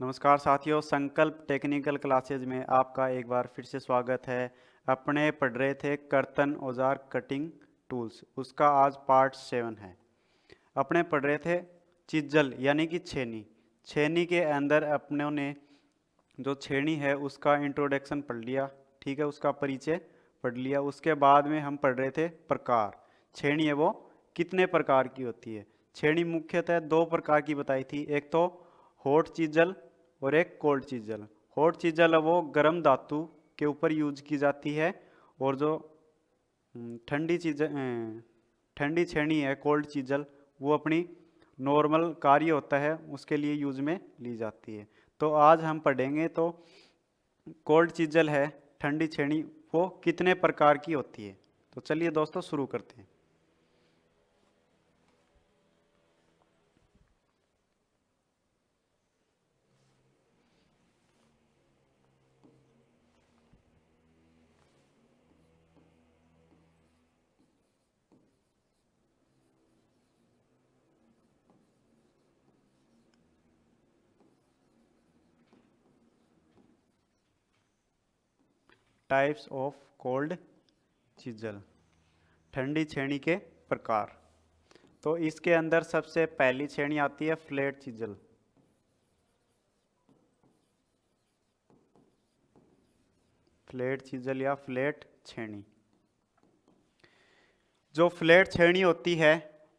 नमस्कार साथियों, संकल्प टेक्निकल क्लासेज में आपका एक बार फिर से स्वागत है। अपने पढ़ रहे थे कर्तन औजार कटिंग टूल्स, उसका आज पार्ट 7 है। अपने पढ़ रहे थे चिज्जल यानी कि छेनी। छेनी के अंदर अपनों ने जो छेनी है उसका इंट्रोडक्शन पढ़ लिया, ठीक है, उसका परिचय पढ़ लिया। उसके बाद में हम पढ़ रहे थे प्रकार। छेनी है वो कितने प्रकार की होती है। छेनी मुख्यतः दो प्रकार की बताई थी, एक तो हॉट चीजल और एक कोल्ड चीजल। हॉट चीजल है वो गर्म धातु के ऊपर यूज की जाती है, और जो ठंडी चीज ठंडी छेनी है कोल्ड चीजल, वो अपनी नॉर्मल कार्य होता है उसके लिए यूज में ली जाती है। तो आज हम पढ़ेंगे तो कोल्ड चीजल है ठंडी छेनी, वो कितने प्रकार की होती है। तो चलिए दोस्तों शुरू करते हैं। टाइप्स ऑफ कोल्ड चीजल, ठंडी छेनी के प्रकार। तो इसके अंदर सबसे पहली श्रेणी आती है फ्लैट चीजल। फ्लैट चीजल या फ्लैट छेनी। जो फ्लैट छेनी होती है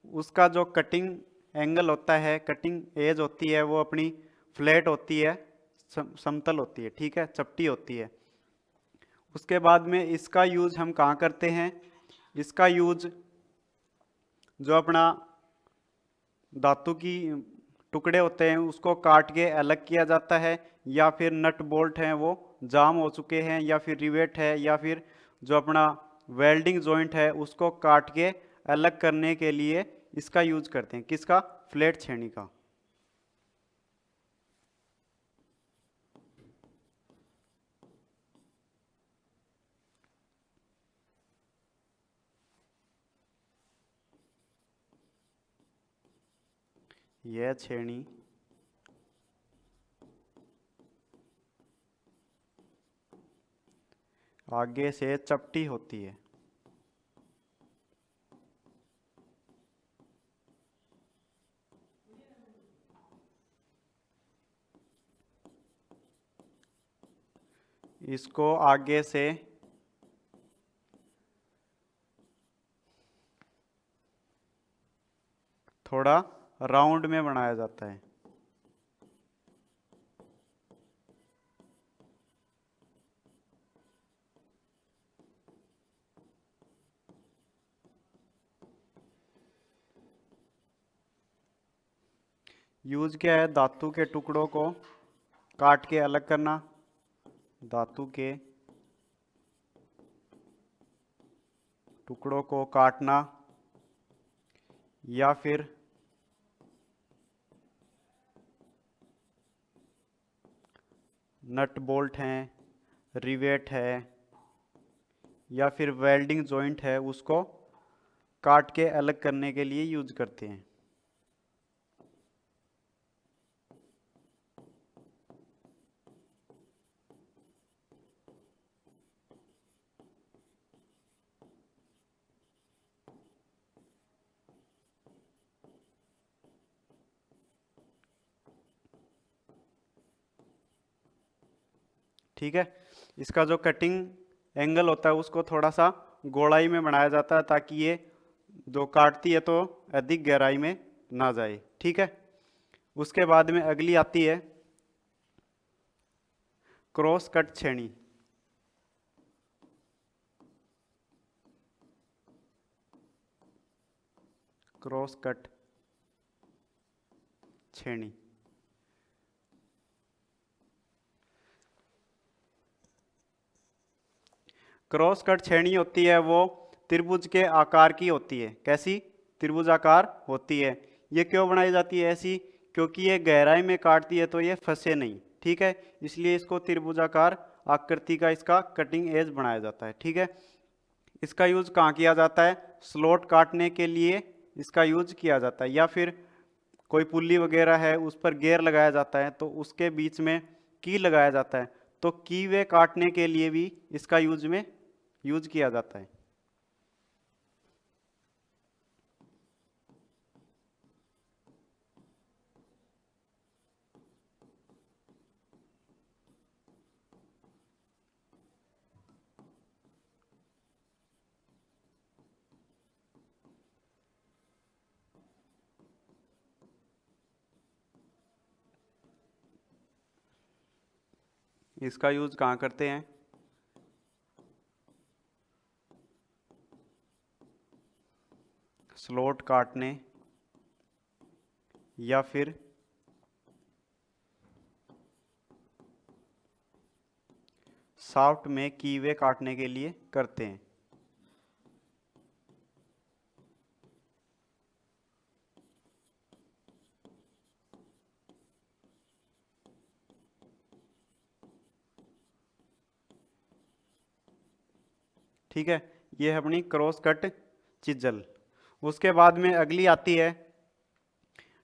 उसका जो कटिंग एंगल होता है, कटिंग एज होती है, वो अपनी फ्लैट होती है, समतल होती है, ठीक है, चपटी होती है। उसके बाद में इसका यूज हम कहाँ करते हैं? इसका यूज जो अपना धातु की टुकड़े होते हैं उसको काट के अलग किया जाता है, या फिर नट बोल्ट हैं वो जाम हो चुके हैं, या फिर रिवेट है, या फिर जो अपना वेल्डिंग जॉइंट है उसको काट के अलग करने के लिए इसका यूज करते हैं। किसका? फ्लैट छेनी का। यह छेनी आगे से चपटी होती है। इसको आगे से थोड़ा राउंड में बनाया जाता है। यूज क्या है? धातु के टुकड़ों को काट के अलग करना, धातु के टुकड़ों को काटना, या फिर नट बोल्ट हैं, रिवेट है, या फिर वेल्डिंग जॉइंट है, उसको काट के अलग करने के लिए यूज करते हैं। ठीक है, इसका जो कटिंग एंगल होता है उसको थोड़ा सा गोलाई में बनाया जाता है, ताकि ये जो काटती है तो अधिक गहराई में ना जाए, ठीक है। उसके बाद में अगली आती है क्रॉस कट छेनी। क्रॉस कट छेनी क्रॉस कट छेनी होती है वो त्रिभुज के आकार की होती है। कैसी? त्रिभुज आकार होती है। ये क्यों बनाई जाती है ऐसी? क्योंकि ये गहराई में काटती है तो ये फंसे नहीं, ठीक है, इसलिए इसको त्रिभुजाकार आकृति का इसका कटिंग एज बनाया जाता है, ठीक है। इसका यूज कहाँ किया जाता है? स्लॉट काटने के लिए इसका यूज किया जाता है, या फिर कोई पुल्ली वगैरह है उस पर गियर लगाया जाता है तो उसके बीच में की लगाया जाता है, तो की वे काटने के लिए भी इसका यूज किया जाता है। इसका यूज कहाँ करते हैं? स्लॉट काटने या फिर शाफ्ट में कीवे काटने के लिए करते हैं। ठीक है, ये है अपनी क्रॉस कट चिजल। उसके बाद में अगली आती है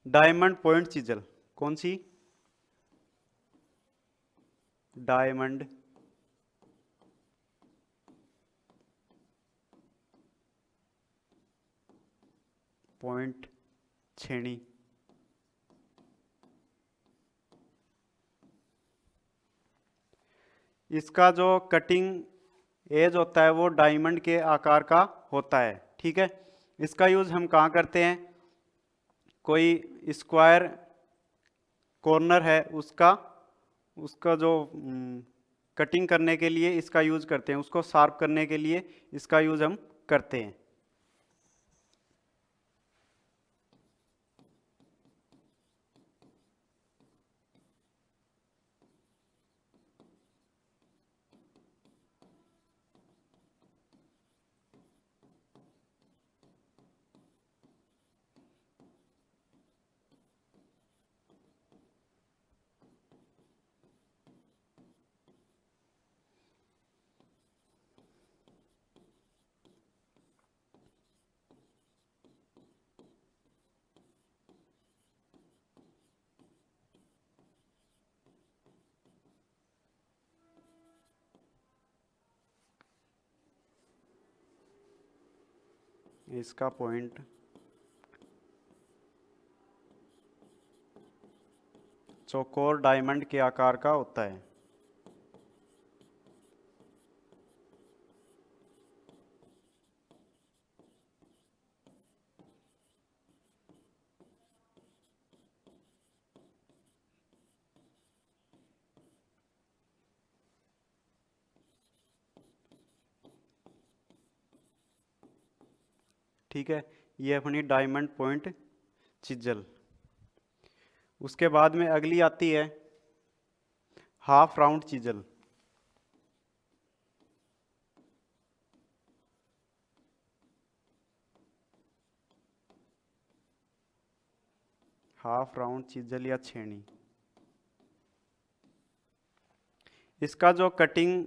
डायमंड पॉइंट चिजल। कौन सी? डायमंड पॉइंट छेनी। इसका जो कटिंग एज होता है वो डायमंड के आकार का होता है। ठीक है, इसका यूज हम कहाँ करते हैं? कोई स्क्वायर कॉर्नर है उसका उसका जो कटिंग करने के लिए इसका यूज करते हैं, उसको शार्प करने के लिए इसका यूज हम करते हैं। इसका पॉइंट चौकोर डायमंड के आकार का होता है। ठीक है, ये अपनी डायमंड पॉइंट चिजल। उसके बाद में अगली आती है half round chisel. Half round chisel या छेनी। इसका जो कटिंग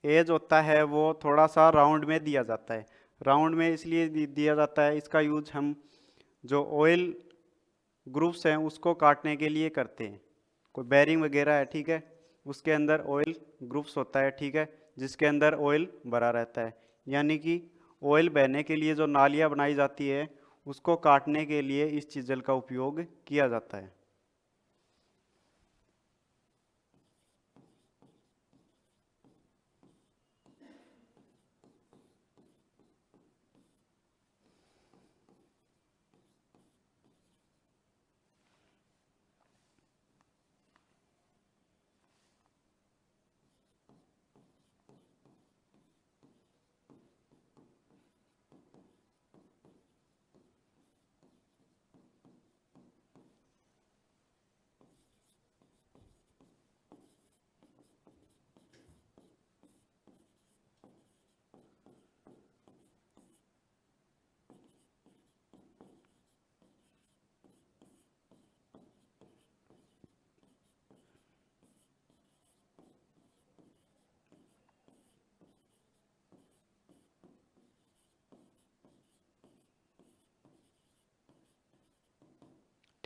एज होता है वो थोड़ा सा राउंड में दिया जाता है। राउंड में इसलिए दिया जाता है, इसका यूज हम जो ऑयल ग्रुप्स हैं उसको काटने के लिए करते हैं। कोई बेरिंग वगैरह है, ठीक है, उसके अंदर ऑयल ग्रुप्स होता है, ठीक है, जिसके अंदर ऑयल भरा रहता है। यानी कि ऑयल बहने के लिए जो नालियाँ बनाई जाती है उसको काटने के लिए इस चीज़ल का उपयोग किया जाता है।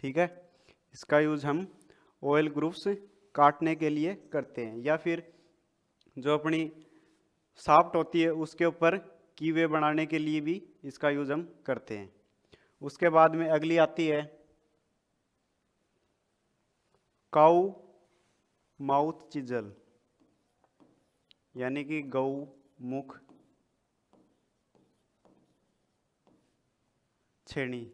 ठीक है। इसका यूज हम ऑयल ग्रुप्स काटने के लिए करते हैं, या फिर जो अपनी शाफ्ट होती है उसके ऊपर कीवे बनाने के लिए भी इसका यूज हम करते हैं। उसके बाद में अगली आती है काऊ माउथ चिजल, यानी कि गौ मुख छेनी।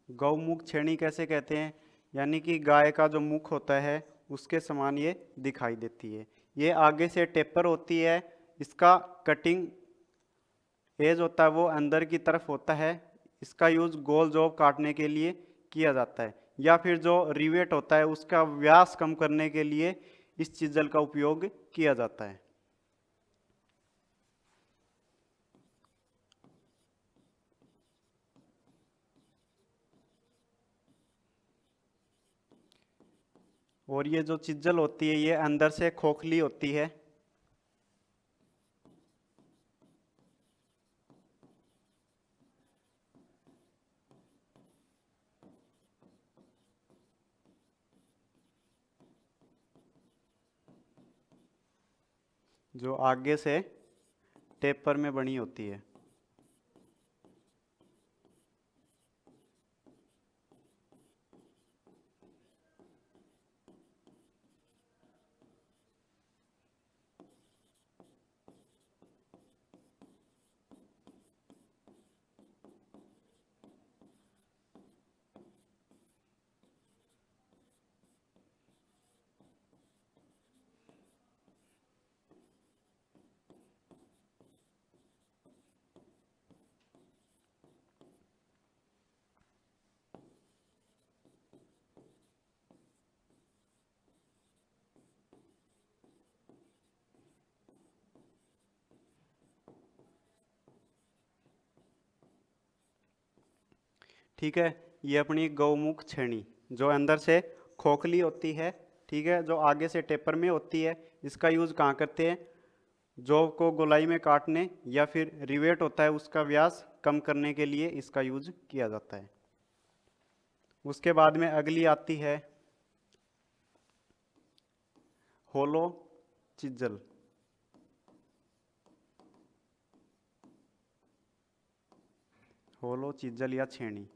गौमुख छेनी कैसे कहते हैं, यानी कि गाय का जो मुख होता है उसके समान ये दिखाई देती है। ये आगे से टेपर होती है, इसका कटिंग एज होता है वो अंदर की तरफ होता है। इसका यूज गोल जॉब काटने के लिए किया जाता है, या फिर जो रिवेट होता है उसका व्यास कम करने के लिए इस चिजल का उपयोग किया जाता है। और ये जो चिज्जल होती है ये अंदर से खोखली होती है। जो आगे से टेपर में बनी होती है। ठीक है, ये अपनी गौमुख छेनी जो अंदर से खोखली होती है, ठीक है, जो आगे से टेपर में होती है। इसका यूज कहाँ करते हैं, जौ को गोलाई में काटने, या फिर रिवेट होता है उसका व्यास कम करने के लिए इसका यूज किया जाता है। उसके बाद में अगली आती है होलो चिज्जल। होलो चिज्जल या छेनी,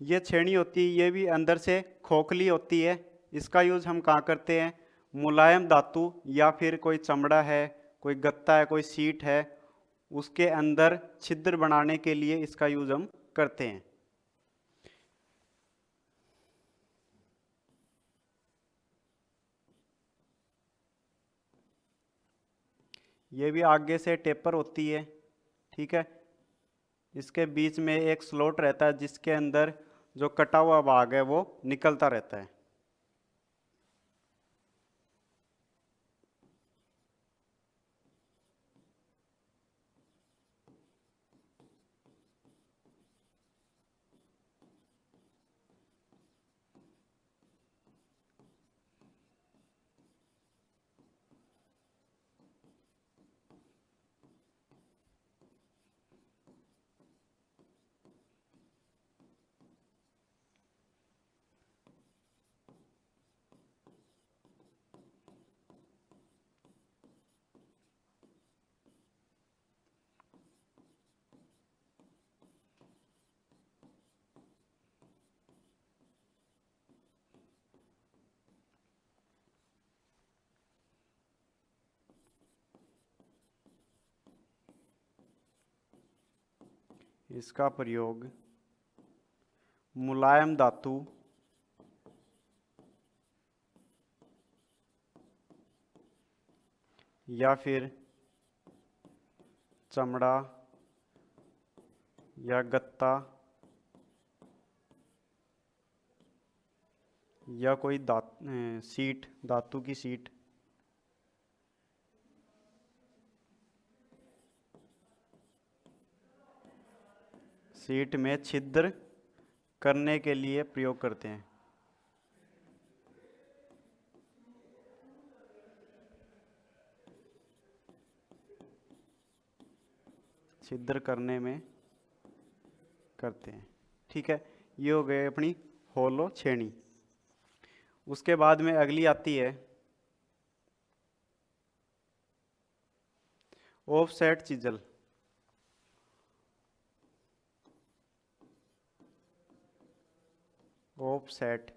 ये छेनी होती है, ये भी अंदर से खोखली होती है। इसका यूज हम कहाँ करते हैं, मुलायम धातु या फिर कोई चमड़ा है, कोई गत्ता है, कोई सीट है, उसके अंदर छिद्र बनाने के लिए इसका यूज हम करते हैं। ये भी आगे से टेपर होती है, ठीक है। इसके बीच में एक स्लॉट रहता है जिसके अंदर जो कटा हुआ भाग है वो निकलता रहता है। इसका प्रयोग मुलायम धातु या फिर चमड़ा या गत्ता या कोई सीट, धातु की सीट, सीट में छिद्र करने के लिए प्रयोग करते हैं। छिद्र करने में करते हैं। ठीक है, ये हो गए अपनी होलो छेनी। उसके बाद में अगली आती है ऑफसेट चिजल। ऑफसेट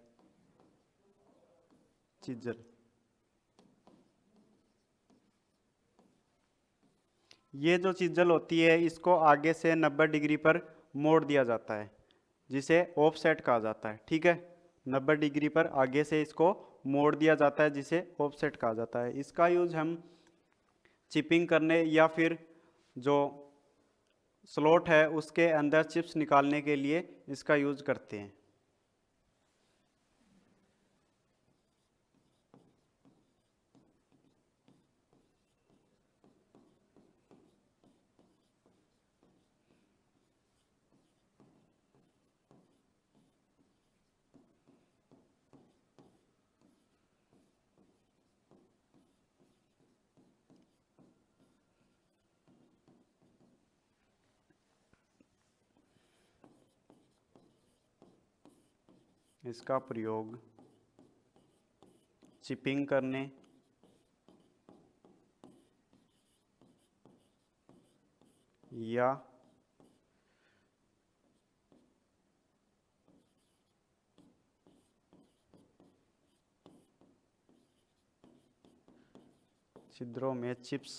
चिजल, ये जो चिजल होती है इसको आगे से 90 डिग्री पर मोड़ दिया जाता है, जिसे ऑफसेट कहा जाता है। ठीक है, 90 डिग्री पर आगे से इसको मोड़ दिया जाता है, जिसे ऑफसेट कहा जाता है। इसका यूज हम चिपिंग करने या फिर जो स्लॉट है उसके अंदर चिप्स निकालने के लिए इसका यूज करते हैं। इसका प्रयोग चिपिंग करने या छिद्रों में चिप्स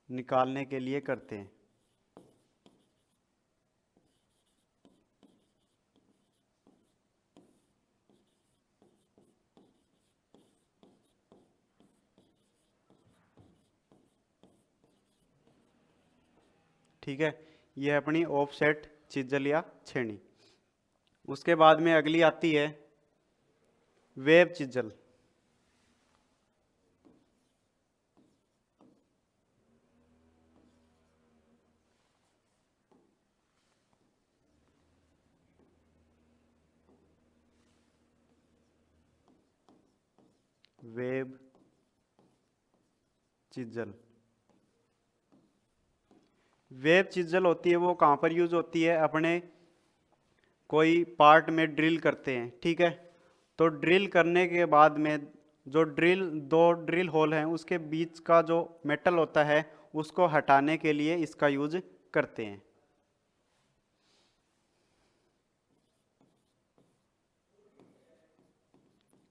निकालने के लिए करते हैं। ठीक है, यह अपनी ऑफसेट चिजल या छेनी। उसके बाद में अगली आती है web chisel. Web chisel, web chisel होती है वो कहाँ पर यूज होती है? अपने कोई पार्ट में ड्रिल करते हैं। ठीक है, तो ड्रिल करने के बाद में जो दो ड्रिल होल हैं उसके बीच का जो मेटल होता है उसको हटाने के लिए इसका यूज करते हैं।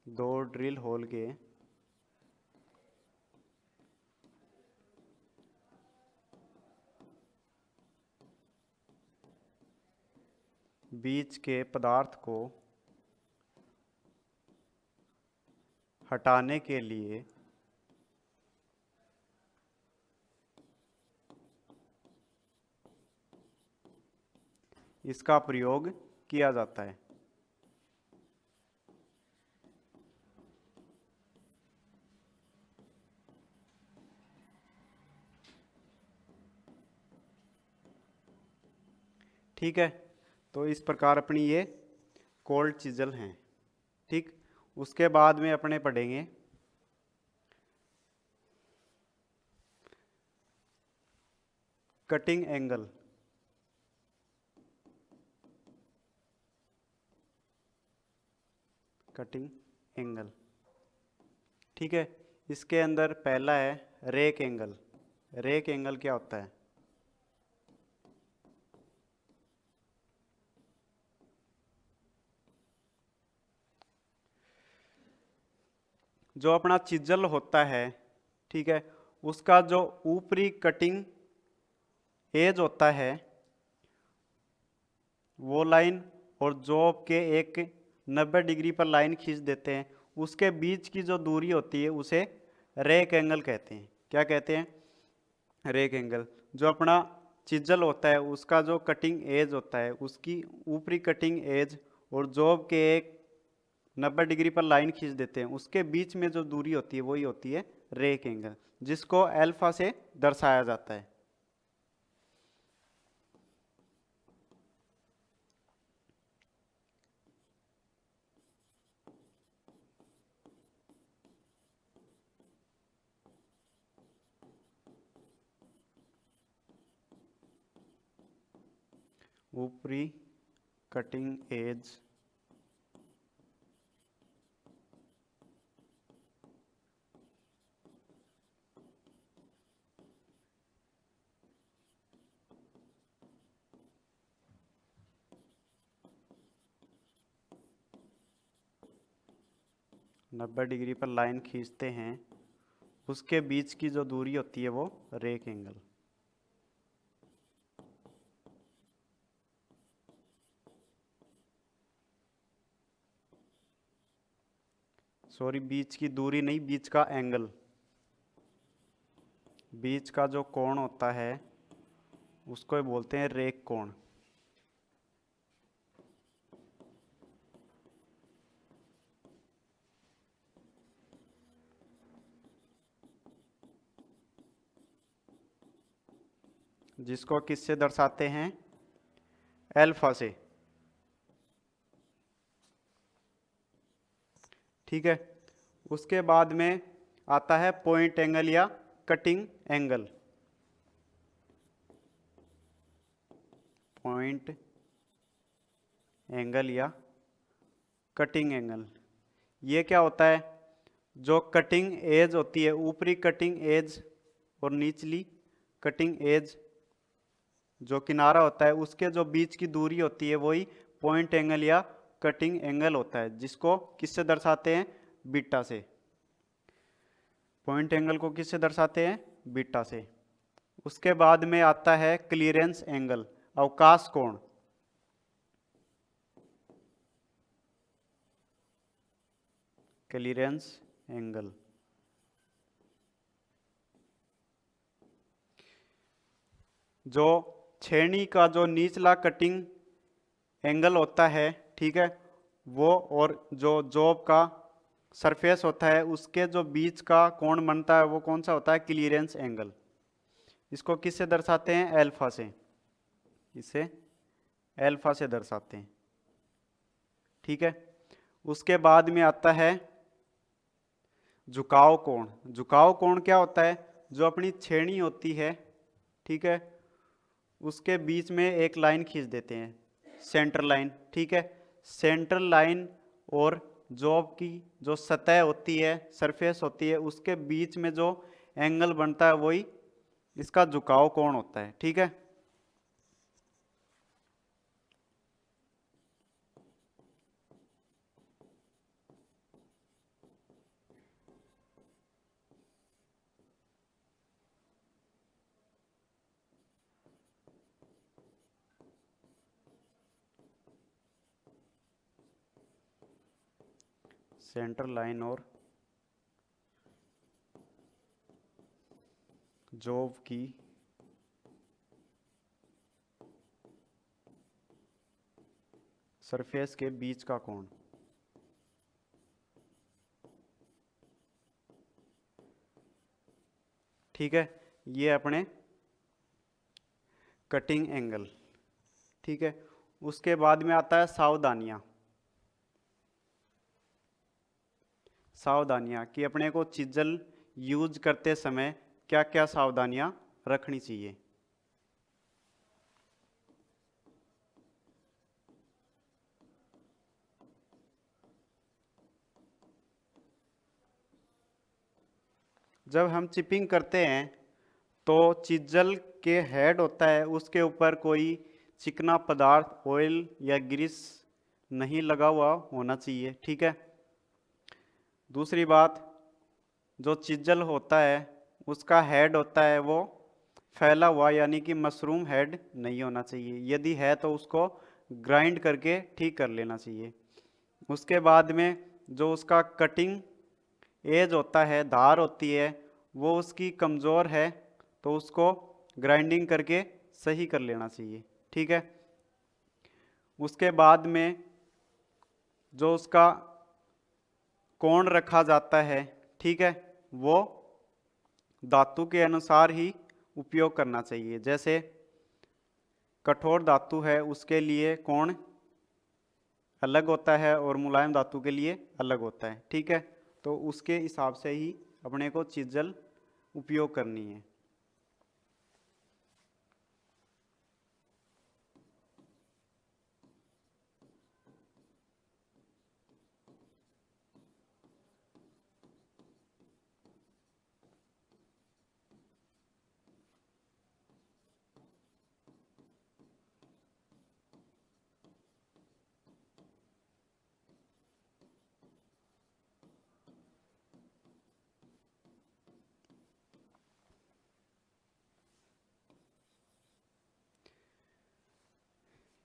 दो ड्रिल होल के बीच के पदार्थ को हटाने के लिए इसका प्रयोग किया जाता है। ठीक है, तो इस प्रकार अपनी ये कोल्ड चिजल हैं। ठीक, उसके बाद में अपने पढ़ेंगे कटिंग एंगल। कटिंग एंगल, ठीक है, इसके अंदर पहला है रेक एंगल। रेक एंगल क्या होता है? जो अपना चिजल होता है, ठीक है, उसका जो ऊपरी कटिंग एज होता है वो लाइन और जॉब के एक 90 डिग्री पर लाइन खींच देते हैं, उसके बीच की जो दूरी होती है उसे रेक एंगल कहते हैं। क्या कहते हैं? Rectangle. जो अपना चिजल होता है उसका जो कटिंग एज होता है उसकी ऊपरी कटिंग एज और जॉब के एक 90 डिग्री पर लाइन खींच देते हैं, उसके बीच में जो दूरी होती है वही होती है रेक एंगल, जिसको अल्फा से दर्शाया जाता है। ऊपरी कटिंग एज नब्बे डिग्री पर लाइन खींचते हैं, उसके बीच की जो दूरी होती है वो रेक एंगल। सॉरी, बीच की दूरी नहीं, बीच का एंगल, बीच का जो कोण होता है उसको बोलते हैं रेक कोण। जिसको किससे दर्शाते हैं? अल्फा से। ठीक है, उसके बाद में आता है पॉइंट एंगल या कटिंग एंगल। पॉइंट एंगल या कटिंग एंगल, ये क्या होता है? जो कटिंग एज होती है, ऊपरी कटिंग एज और निचली कटिंग एज, जो किनारा होता है उसके जो बीच की दूरी होती है वही पॉइंट एंगल या कटिंग एंगल होता है, जिसको किससे दर्शाते हैं? बीटा से। पॉइंट एंगल को किससे दर्शाते हैं? बीटा से। उसके बाद में आता है क्लीयरेंस एंगल, अवकाश कोण। क्लीयरेंस एंगल, जो छेनी का जो निचला कटिंग एंगल होता है, ठीक है, वो और जो जॉब का सरफेस होता है उसके जो बीच का कोण बनता है वो कौन सा होता है? Clearance angle. इसको किससे दर्शाते हैं? अल्फा से। इसे अल्फा से दर्शाते हैं। ठीक है, उसके बाद में आता है झुकाव कोण। झुकाव कोण क्या होता है? जो अपनी छेनी होती है, ठीक है, उसके बीच में एक लाइन खींच देते हैं, सेंटर लाइन। ठीक है, सेंटर लाइन और जॉब की जो सतह होती है, सरफेस होती है, उसके बीच में जो एंगल बनता है वही इसका झुकाव कोण होता है। ठीक है, सेंटर लाइन और जॉब की सरफेस के बीच का कोण। ठीक है, ये अपने कटिंग एंगल। ठीक है, उसके बाद में आता है सावधानियां। सावधानियां कि अपने को चिज्जल यूज करते समय क्या क्या सावधानियां रखनी चाहिए। जब हम चिपिंग करते हैं तो चिज्जल के हेड होता है, उसके ऊपर कोई चिकना पदार्थ, ऑयल या ग्रीस नहीं लगा हुआ होना चाहिए। ठीक है, दूसरी बात, जो चिज्जल होता है उसका हेड होता है वो फैला हुआ यानी कि मशरूम हेड नहीं होना चाहिए। यदि है तो उसको ग्राइंड करके ठीक कर लेना चाहिए। उसके बाद में जो उसका कटिंग एज होता है, धार होती है, वो उसकी कमज़ोर है तो उसको ग्राइंडिंग करके सही कर लेना चाहिए। ठीक है, उसके बाद में जो उसका कोण रखा जाता है, ठीक है, वो धातु के अनुसार ही उपयोग करना चाहिए। जैसे कठोर धातु है उसके लिए कोण अलग होता है और मुलायम धातु के लिए अलग होता है। ठीक है, तो उसके हिसाब से ही अपने को चिज्जल उपयोग करनी है।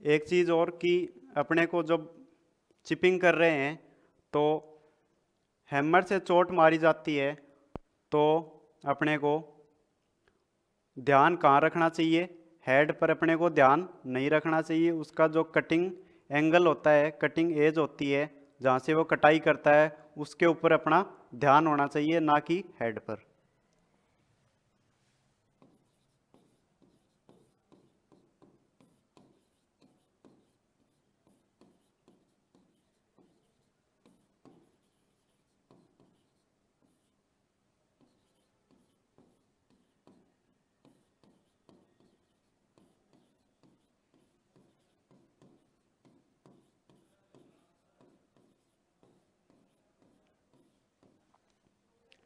एक चीज़ और कि अपने को जब चिपिंग कर रहे हैं तो हैमर से चोट मारी जाती है तो अपने को ध्यान कहाँ रखना चाहिए, हेड पर अपने को ध्यान नहीं रखना चाहिए। उसका जो कटिंग एंगल होता है, कटिंग एज होती है जहाँ से वो कटाई करता है, उसके ऊपर अपना ध्यान होना चाहिए, ना कि हेड पर।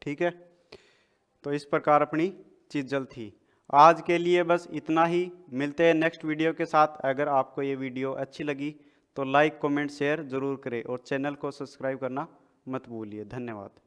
ठीक है, तो इस प्रकार अपनी चीज़ जल थी। आज के लिए बस इतना ही, मिलते हैं नेक्स्ट वीडियो के साथ। अगर आपको ये वीडियो अच्छी लगी तो लाइक कमेंट शेयर ज़रूर करें और चैनल को सब्सक्राइब करना मत भूलिए। धन्यवाद।